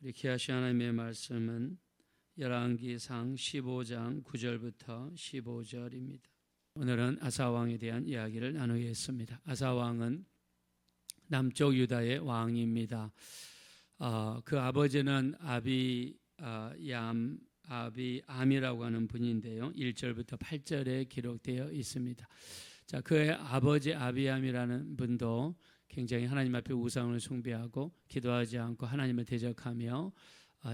우리 귀하신 하나님의 말씀은 열왕기상 15장 9절부터 15절입니다. 오늘은 아사왕에 대한 이야기를 나누겠습니다. 아사왕은 남쪽 유다의 왕입니다. 그 아버지는 아비암이라고 하는 분인데요. 1절부터 8절에 기록되어 있습니다. 자, 그의 아버지 아비암이라는 분도 굉장히 하나님 앞에 우상을 숭배하고 기도하지 않고 하나님을 대적하며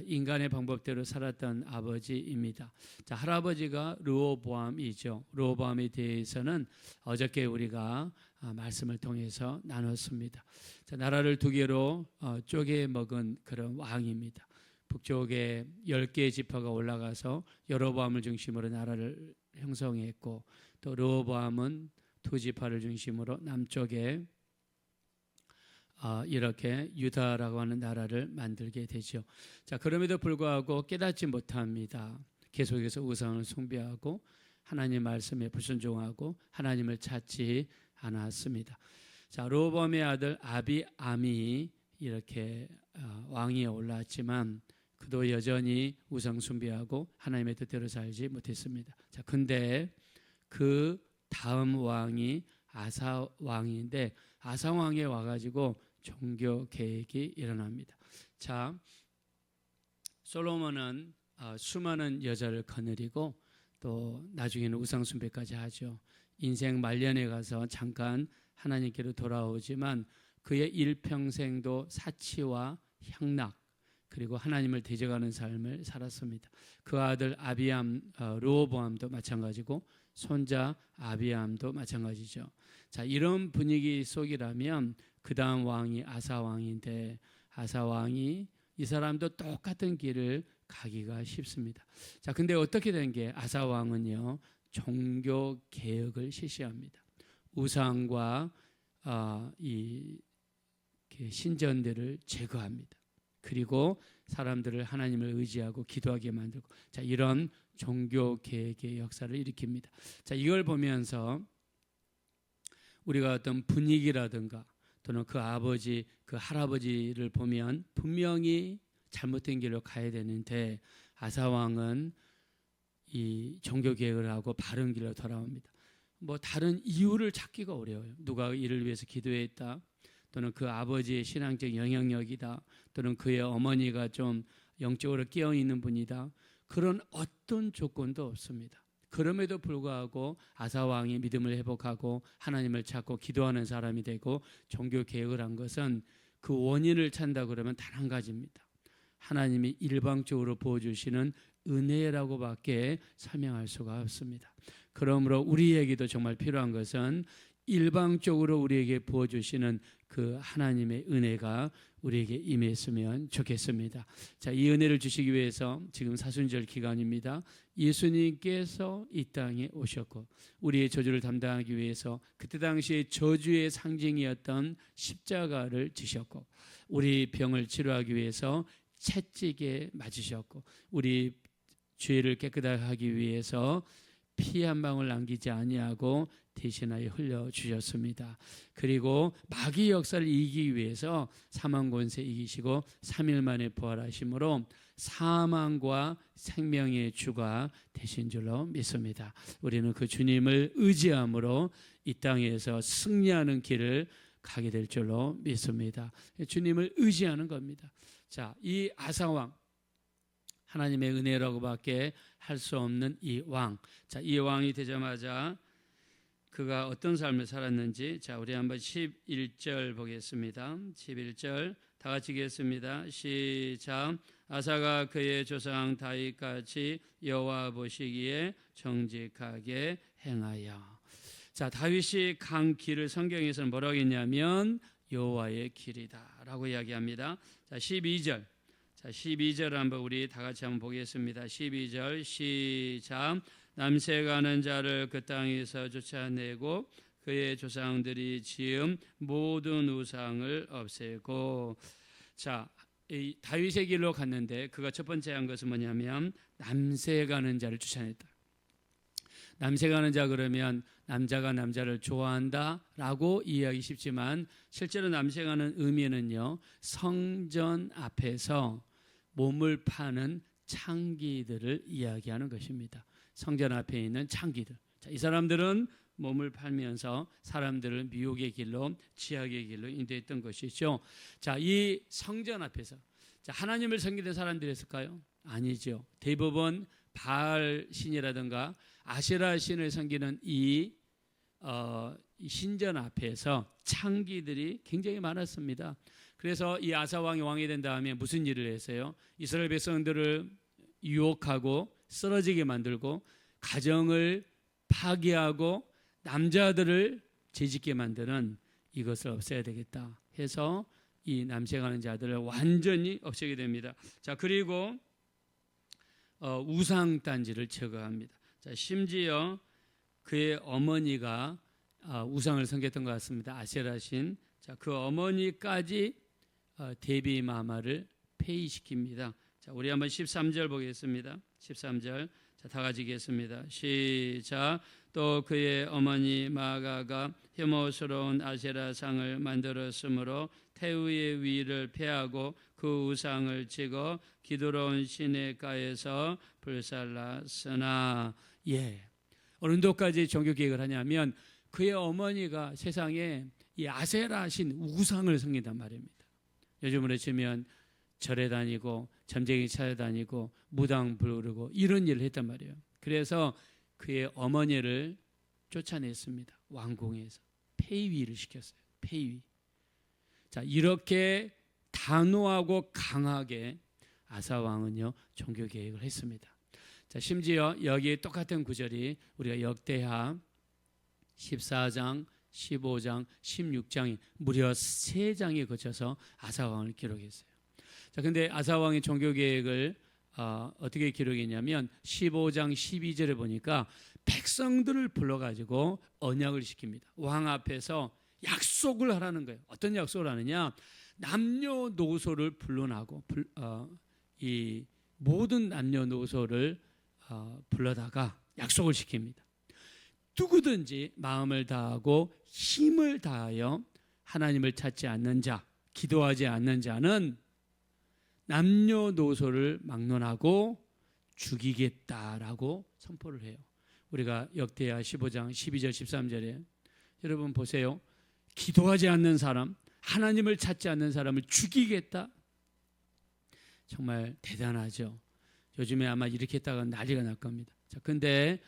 인간의 방법대로 살았던 아버지입니다. 자, 할아버지가 르호보암이죠. 르호보암에 대해서는 어저께 우리가 말씀을 통해서 나눴습니다. 자, 나라를 두 개로 쪼개 먹은 그런 왕입니다. 북쪽에 10개의 지파가 올라가서 여로보암을 중심으로 나라를 형성했고, 또 르호보암은 두 지파를 중심으로 남쪽에 이렇게 유다라고 하는 나라를 만들게 되죠. 자, 그럼에도 불구하고 깨닫지 못합니다. 계속해서 우상을 숭배하고 하나님 말씀에 불순종하고 하나님을 찾지 않았습니다. 자, 르호보암의 아들 아비암이 이렇게 왕위에 올랐지만 그도 여전히 우상 숭배하고 하나님의 뜻대로 살지 못했습니다. 자, 근데 그 다음 왕이 아사 왕인데 아사 왕에 와가지고 종교 개혁이 일어납니다. 자, 솔로몬은 수많은 여자를 거느리고 또 나중에는 우상 숭배까지 하죠. 인생 말년에 가서 잠깐 하나님께로 돌아오지만 그의 일평생도 사치와 향락 그리고 하나님을 대적하는 삶을 살았습니다. 그 아들 르호보암도 마찬가지고 손자 아비암도 마찬가지죠. 자, 이런 분위기 속이라면 그 다음 왕이 아사 왕인데 아사 왕이 이 사람도 똑같은 길을 가기가 쉽습니다. 자, 근데 어떻게 된 게 아사 왕은요 종교 개혁을 실시합니다. 우상과 이 신전들을 제거합니다. 그리고 사람들을 하나님을 의지하고 기도하게 만들고, 자, 이런 종교 개혁의 역사를 일으킵니다. 자, 이걸 보면서 우리가 어떤 분위기라든가 또는 그 아버지, 그 할아버지를 보면 분명히 잘못된 길로 가야 되는데 아사 왕은 이 종교 개혁을 하고 바른 길로 돌아옵니다. 뭐 다른 이유를 찾기가 어려워요. 누가 이를 위해서 기도했다, 또는 그 아버지의 신앙적 영향력이다, 또는 그의 어머니가 좀 영적으로 깨어있는 분이다, 그런 어떤 조건도 없습니다. 그럼에도 불구하고 아사 왕이 믿음을 회복하고 하나님을 찾고 기도하는 사람이 되고 종교 개혁을 한 것은 그 원인을 찾는다 그러면 단 한 가지입니다. 하나님이 일방적으로 부어주시는 은혜라고밖에 설명할 수가 없습니다. 그러므로 우리에게도 정말 필요한 것은 일방적으로 우리에게 부어주시는 그 하나님의 은혜가 우리에게 임했으면 좋겠습니다. 자, 이 은혜를 주시기 위해서 지금 사순절 기간입니다. 예수님께서 이 땅에 오셨고 우리의 저주를 담당하기 위해서 그때 당시에 저주의 상징이었던 십자가를 지셨고 우리 병을 치료하기 위해서 채찍에 맞으셨고 우리 죄를 깨끗하게 하기 위해서 피 한 방울 남기지 아니하고 대신하여 흘려주셨습니다. 그리고 마귀 역사를 이기기 위해서 사망 권세 이기시고 3일 만에 부활하심으로 사망과 생명의 주가 되신 줄로 믿습니다. 우리는 그 주님을 의지함으로 이 땅에서 승리하는 길을 가게 될 줄로 믿습니다. 주님을 의지하는 겁니다. 자, 이 아사왕, 하나님의 은혜라고밖에 할 수 없는 이 왕. 자, 이 왕이 되자마자 그가 어떤 삶을 살았는지, 자, 우리 한번 11절 보겠습니다. 11절 다 같이 읽겠습니다. 시작. 아사가 그의 조상 다윗같이 여호와 보시기에 정직하게 행하여. 자, 다윗이 간 길을 성경에서는 뭐라고 했냐면 여호와의 길이다라고 이야기합니다. 자, 12절. 자, 12절 한번 우리 다 같이 한번 보겠습니다. 12절 시작. 남색하는 자를 그 땅에서 쫓아내고 그의 조상들이 지은 모든 우상을 없애고. 자, 이 다윗의 길로 갔는데 그가 첫 번째 한 것은 뭐냐면 남색하는 자를 쫓아냈다. 남색하는 자 그러면 남자가 남자를 좋아한다라고 이해하기 쉽지만 실제로 남색하는 의미는요 성전 앞에서 몸을 파는 창기들을 이야기하는 것입니다. 성전 앞에 있는 창기들. 자, 이 사람들은 몸을 팔면서 사람들을 미혹의 길로, 지악의 길로 인도했던 것이죠. 자, 이 성전 앞에서 자, 하나님을 섬기는 사람들이었을까요? 아니죠. 대부분 바알 신이라든가 아세라 신을 섬기는 이 신전 앞에서 창기들이 굉장히 많았습니다. 그래서 이 아사 왕이 왕이 된 다음에 무슨 일을 했어요? 이스라엘 백성들을 유혹하고 쓰러지게 만들고 가정을 파괴하고 남자들을 죄짓게 만드는 이것을 없애야 되겠다 해서 이 남색하는 자들을 완전히 없애게 됩니다. 자, 그리고 우상단지를 제거합니다. 자, 심지어 그의 어머니가 우상을 섬겼던 것 같습니다. 아세라신. 자, 그 어머니까지 데비 마마를 폐위시킵니다. 자, 우리 한번 13절 보겠습니다. 13절. 자, 다 같이 읽겠습니다. 시작. 또 그의 어머니 마가가 혐오스러운 아세라상을 만들었으므로 태우의 위를 폐하고 그 우상을 찍어 기드론 시내가에서 불살랐으나. 예. 어느 정도까지 종교 계획을 하냐면 그의 어머니가 세상에 이 아세라신 우상을 섬긴단 말입니다. 요즘으로 치면 절에 다니고 점쟁이 찾아다니고 무당 부르고 이런 일을 했단 말이에요. 그래서 그의 어머니를 쫓아냈습니다. 왕궁에서 폐위를 시켰어요. 폐위. 자, 이렇게 단호하고 강하게 아사 왕은요 종교 계획을 했습니다. 자, 심지어 여기 똑같은 구절이 우리가 역대하 14장, 15장, 16장이 무려 3장에 거쳐서 아사 왕을 기록했어요. 자, 근데 아사 왕의 종교 계획을 어떻게 기록했냐면 15장 12절에 보니까 백성들을 불러가지고 언약을 시킵니다. 왕 앞에서 약속을 하라는 거예요. 어떤 약속을 하느냐? 남녀노소를 불러나고 이 모든 남녀노소를 불러다가 약속을 시킵니다. 누구든지 마음을 다하고 힘을 다하여 하나님을 찾지 않는 자, 기도하지 않는 자는 남녀노소를 막론하고 죽이겠다라고 선포를 해요. 우리가 역대하 15장 12절 13절에 여러분 보세요. 기도하지 않는 사람, 하나님을 찾지 않는 사람을 죽이겠다. 정말 대단하죠. 요즘에 아마 이렇게 했다가 난리가 날 겁니다. 자, 근데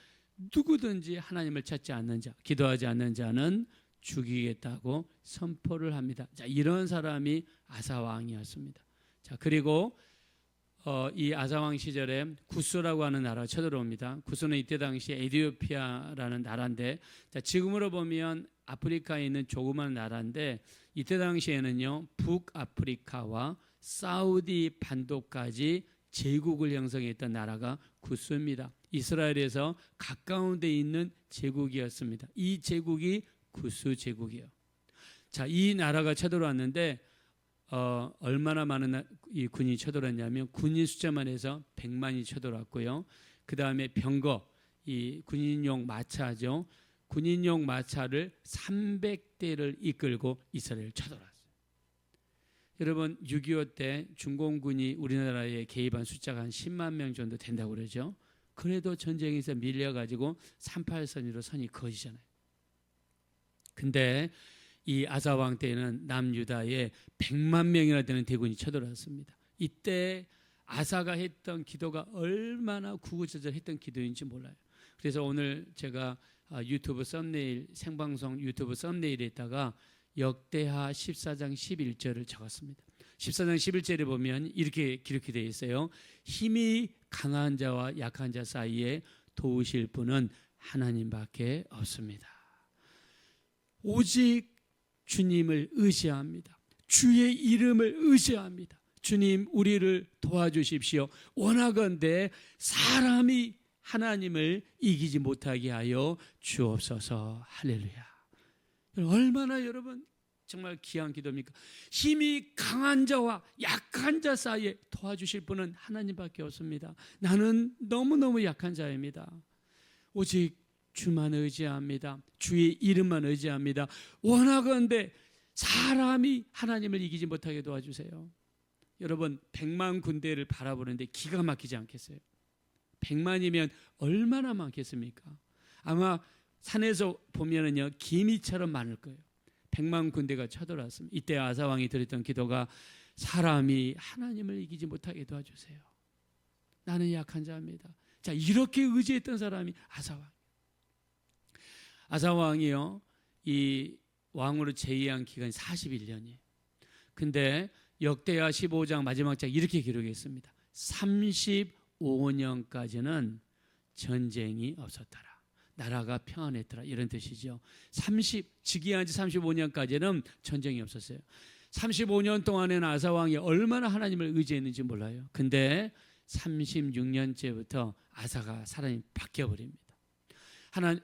누구든지 하나님을 찾지 않는 자, 기도하지 않는 자는 죽이겠다고 선포를 합니다. 자, 이런 사람이 아사 왕이었습니다. 자, 그리고 이 아사 왕 시절에 구스라고 하는 나라가 쳐들어옵니다. 구스는 이때 당시 에티오피아라는 나라인데, 자, 지금으로 보면 아프리카에 있는 조그만 나라인데 이때 당시에는요 북아프리카와 사우디 반도까지 제국을 형성했던 나라가 구스입니다. 이스라엘에서 가까운 데 있는 제국이었습니다. 이 제국이 구스 제국이에요. 자, 이 나라가 쳐들어왔는데 얼마나 많은 이 군인이 쳐들어왔냐면 군인 숫자만 해서 100만이 쳐들어왔고요. 그 다음에 병거, 이 군인용 마차죠. 군인용 마차를 300대를 이끌고 이스라엘을 쳐들어왔어요. 여러분 6.25 때 중공군이 우리나라에 개입한 숫자가 한 10만 명 정도 된다고 그러죠. 그래도 전쟁에서 밀려가지고 38선으로 선이 그어지잖아요. 근데 이 아사왕 때는 남유다에 100만 명이나 되는 대군이 쳐들어왔습니다. 이때 아사가 했던 기도가 얼마나 구구절절했던 기도인지 몰라요. 그래서 오늘 제가 유튜브 썸네일, 생방송 유튜브 썸네일에다가 역대하 14장 11절을 적었습니다. 14장 11절에 보면 이렇게 기록이 되어 있어요. 힘이 강한 자와 약한 자 사이에 도우실 분은 하나님밖에 없습니다. 오직 주님을 의지합니다. 주의 이름을 의지합니다. 주님 우리를 도와주십시오. 원하건대 사람이 하나님을 이기지 못하게 하여 주옵소서. 할렐루야. 얼마나 여러분 정말 귀한 기도입니까? 힘이 강한 자와 약한 자 사이에 도와주실 분은 하나님밖에 없습니다. 나는 너무너무 약한 자입니다. 오직 주만 의지합니다. 주의 이름만 의지합니다. 원하건대 사람이 하나님을 이기지 못하게 도와주세요. 여러분 100만 군대를 바라보는데 기가 막히지 않겠어요? 100만이면 얼마나 많겠습니까? 아마 산에서 보면은요 기미처럼 많을 거예요. 100만 군대가 쳐들어왔습니다. 이때 아사 왕이 드렸던 기도가 사람이 하나님을 이기지 못하게 도와주세요. 나는 약한 자입니다. 자, 이렇게 의지했던 사람이 아사 왕. 아사 왕이요 이 왕으로 재위한 기간이 41년이에요. 근데 역대하 15장 마지막 장 이렇게 기록했습니다. 35년까지는 전쟁이 없었더라. 나라가 평안했더라. 이런 뜻이죠. 즉위한 지 35년까지는 전쟁이 없었어요. 35년 동안에는 아사 왕이 얼마나 하나님을 의지했는지 몰라요. 근데 36년째부터 아사가 사람이 바뀌어버립니다.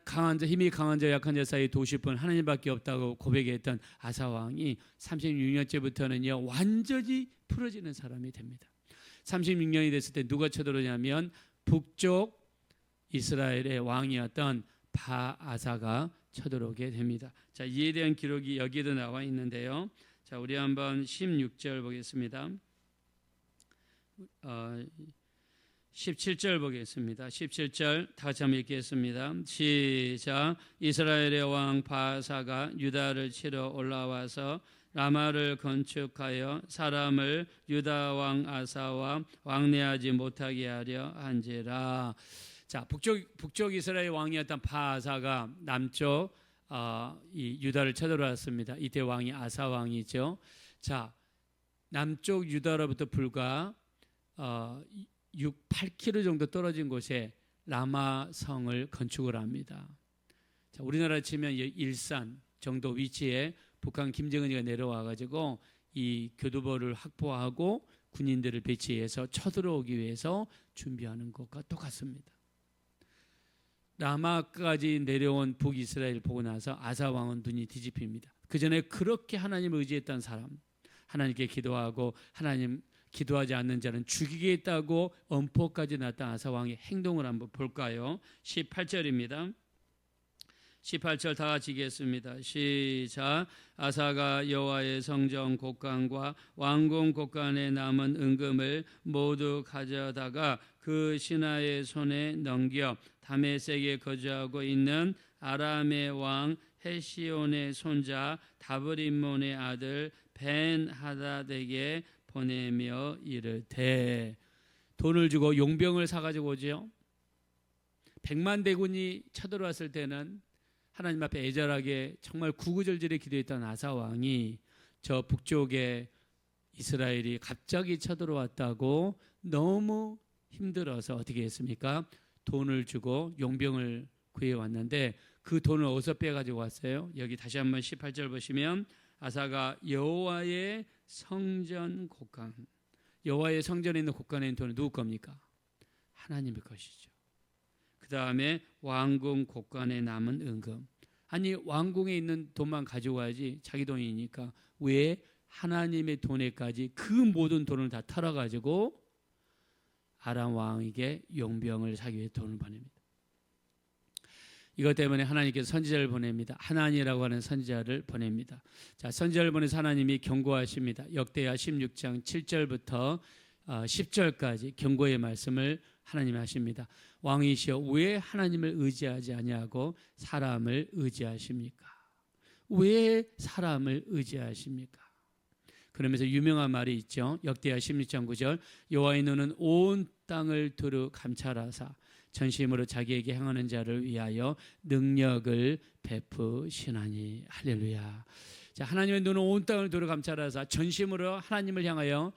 강한 자, 힘이 강한 자, 약한 자 사이 도실 분 하나님밖에 없다고 고백했던 아사 왕이 36년째부터는요 완전히 풀어지는 사람이 됩니다. 36년이 됐을 때 누가 쳐들어오냐면 북쪽 이스라엘의 왕이었던 바아사가 쳐들어오게 됩니다. 자, 이에 대한 기록이 여기에도 나와 있는데요. 자, 우리 한번 16절 보겠습니다. 17절 보겠습니다. 17절 다 같이 한번 읽겠습니다. 시작. 이스라엘의 왕 바아사가 유다를 치러 올라와서 라마를 건축하여 사람을 유다 왕 아사와 왕래하지 못하게 하려 한지라. 자, 북쪽 이스라엘 왕이었던 바아사가 남쪽 이 유다를 쳐들어왔습니다. 이때 왕이 아사 왕이죠. 자, 남쪽 유다로부터 불과 8km 정도 떨어진 곳에 라마 성을 건축을 합니다. 자, 우리나라 치면 일산 정도 위치에 북한 김정은이가 내려와 가지고 이 교두보를 확보하고 군인들을 배치해서 쳐들어오기 위해서 준비하는 것과 똑같습니다. 라마까지 내려온 북이스라엘 보고 나서 아사 왕은 눈이 뒤집힙니다. 그 전에 그렇게 하나님을 의지했던 사람, 하나님께 기도하고 하나님 기도하지 않는 자는 죽이겠다고 엄포까지 났던 아사 왕의 행동을 한번 볼까요? 18절입니다. 18절 다 같이 읽겠습니다. 시작. 아사가 여호와의 성전 곡간과 왕궁 곡간에 남은 은금을 모두 가져다가 그 신하의 손에 넘겨 다메섹에 거주하고 있는 아람의 왕 헤시온의 손자 다브림몬의 아들 벤하닷에게 보내며 이르되. 돈을 주고 용병을 사가지고 오죠. 100만 대군이 쳐들어왔을 때는 하나님 앞에 애절하게 정말 구구절절히 기도했던 아사 왕이 저 북쪽에 이스라엘이 갑자기 쳐들어왔다고 너무 힘들어서 어떻게 했습니까? 돈을 주고 용병을 구해왔는데 그 돈을 어디서 빼가지고 왔어요? 여기 다시 한번 18절 보시면 아사가 여호와의 성전 곡간, 여호와의 성전에 있는 곡간에 있는 돈은 누구 겁니까? 하나님의 것이죠. 그 다음에 왕궁 곡간에 남은 은금. 아니 왕궁에 있는 돈만 가지고 와야지 자기 돈이니까 왜 하나님의 돈에까지 그 모든 돈을 다 털어가지고 아람 왕에게 용병을 사기 위해 돈을 보냅니다. 이것 때문에 하나님께서 선지자를 보냅니다. 하나니라고 하는 선지자를 보냅니다. 자, 선지자를 보내서 하나님이 경고하십니다. 역대하 16장 7절부터 10절까지 경고의 말씀을 하나님이 하십니다. 왕이시여 왜 하나님을 의지하지 아니하고 사람을 의지하십니까? 왜 사람을 의지하십니까? 그러면서 유명한 말이 있죠. 역대하 16장 9절 여호와의 눈은 온 땅을 두루 감찰하사 전심으로 자기에게 행하는 자를 위하여 능력을 베푸시나니. 할렐루야. 자, 하나님의 눈은 온 땅을 두루 감찰하사 전심으로 하나님을 향하여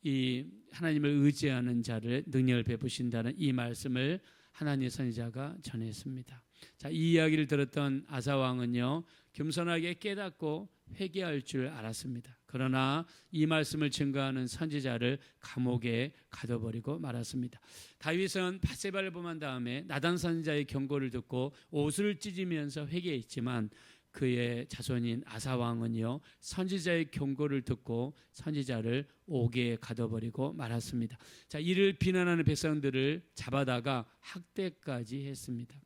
이 하나님을 의지하는 자를 능력을 베푸신다는 이 말씀을 하나님의 선지자가 전했습니다. 자, 이 이야기를 들었던 아사 왕은요 겸손하게 깨닫고 회개할 줄 알았습니다. 그러나 이 말씀을 증거하는 선지자를 감옥에 가둬버리고 말았습니다. 다윗은 밧세바를 범한 다음에 나단 선지자의 경고를 듣고 옷을 찢으면서 회개했지만 그의 자손인 아사 왕은요 선지자의 경고를 듣고 선지자를 옥에 가둬버리고 말았습니다. 자, 이를 비난하는 백성들을 잡아다가 학대까지 했습니다.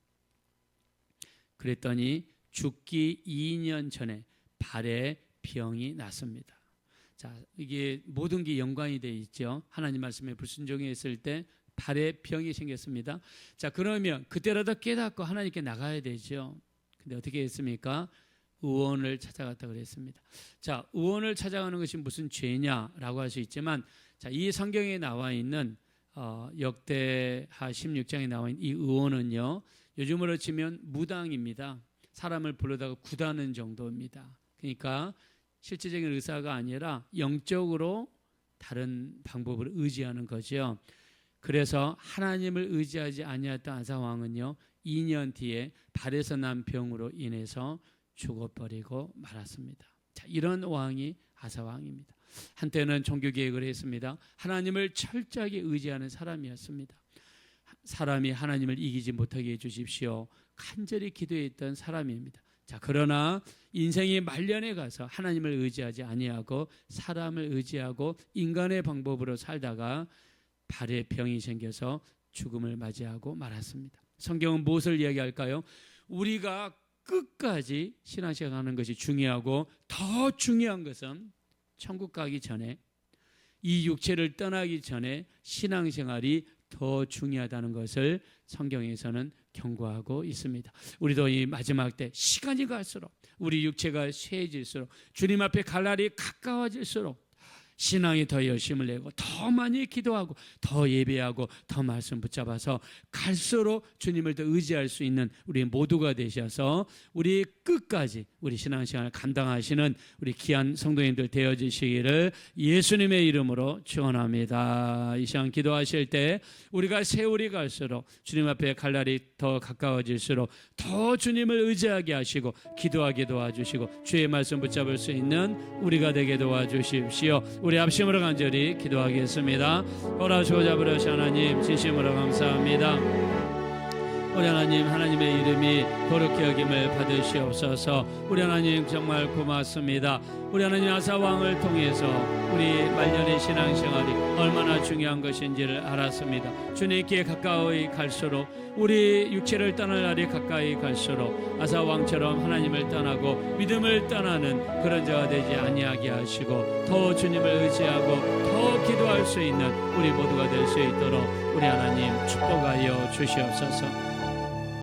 그랬더니 죽기 2년 전에 발에 병이 났습니다. 자, 이게 모든 게 연관이 돼 있죠. 하나님 말씀에 불순종했을 때 발에 병이 생겼습니다. 자, 그러면 그때라도 깨닫고 하나님께 나가야 되죠. 근데 어떻게 했습니까? 의원을 찾아갔다 그랬습니다. 자, 의원을 찾아가는 것이 무슨 죄냐라고 할 수 있지만, 자, 이 성경에 나와 있는 역대하 16장에 나와 있는 이 의원은요, 요즘으로 치면 무당입니다. 사람을 불러다가 구다는 정도입니다. 그러니까 실질적인 의사가 아니라 영적으로 다른 방법을 의지하는 거죠. 그래서 하나님을 의지하지 아니했던 아사 왕은요, 2년 뒤에 발에서 난 병으로 인해서 죽어버리고 말았습니다. 자, 이런 왕이 아사 왕입니다. 한때는 종교 개혁을 했습니다. 하나님을 철저하게 의지하는 사람이었습니다. 사람이 하나님을 이기지 못하게 해주십시오. 간절히 기도했던 사람입니다. 자, 그러나 인생이 말년에 가서 하나님을 의지하지 아니하고 사람을 의지하고 인간의 방법으로 살다가 발에 병이 생겨서 죽음을 맞이하고 말았습니다. 성경은 무엇을 이야기할까요? 우리가 끝까지 신앙생활하는 것이 중요하고, 더 중요한 것은 천국 가기 전에, 이 육체를 떠나기 전에 신앙생활이 더 중요하다는 것을 성경에서는 경고하고 있습니다. 우리도 이 마지막 때 시간이 갈수록, 우리 육체가 쇠해질수록, 주님 앞에 갈 날이 가까워질수록 신앙이 더 열심을 내고 더 많이 기도하고 더 예배하고 더 말씀 붙잡아서 갈수록 주님을 더 의지할 수 있는 우리 모두가 되셔서 우리 끝까지 우리 신앙생활을 감당하시는 우리 귀한 성도님들 되어주시기를 예수님의 이름으로 축원합니다. 이 시간 기도하실 때 우리가 세월이 갈수록 주님 앞에 갈 날이 더 가까워질수록 더 주님을 의지하게 하시고 기도하게 도와주시고 주의 말씀 붙잡을 수 있는 우리가 되게 도와주십시오. 우리 합심으로 간절히 기도하겠습니다. 오라시고 잡으려시 하나님, 진심으로 감사합니다. 우리 하나님, 하나님의 이름이 거룩히 여김을 받으시옵소서. 우리 하나님 정말 고맙습니다. 우리 하나님 아사 왕을 통해서 우리 말년의 신앙생활이 얼마나 중요한 것인지를 알았습니다. 주님께 가까이 갈수록, 우리 육체를 떠날 날이 가까이 갈수록 아사 왕처럼 하나님을 떠나고 믿음을 떠나는 그런 자가 되지 아니하게 하시고 더 주님을 의지하고 더 기도할 수 있는 우리 모두가 될 수 있도록 우리 하나님 축복하여 주시옵소서.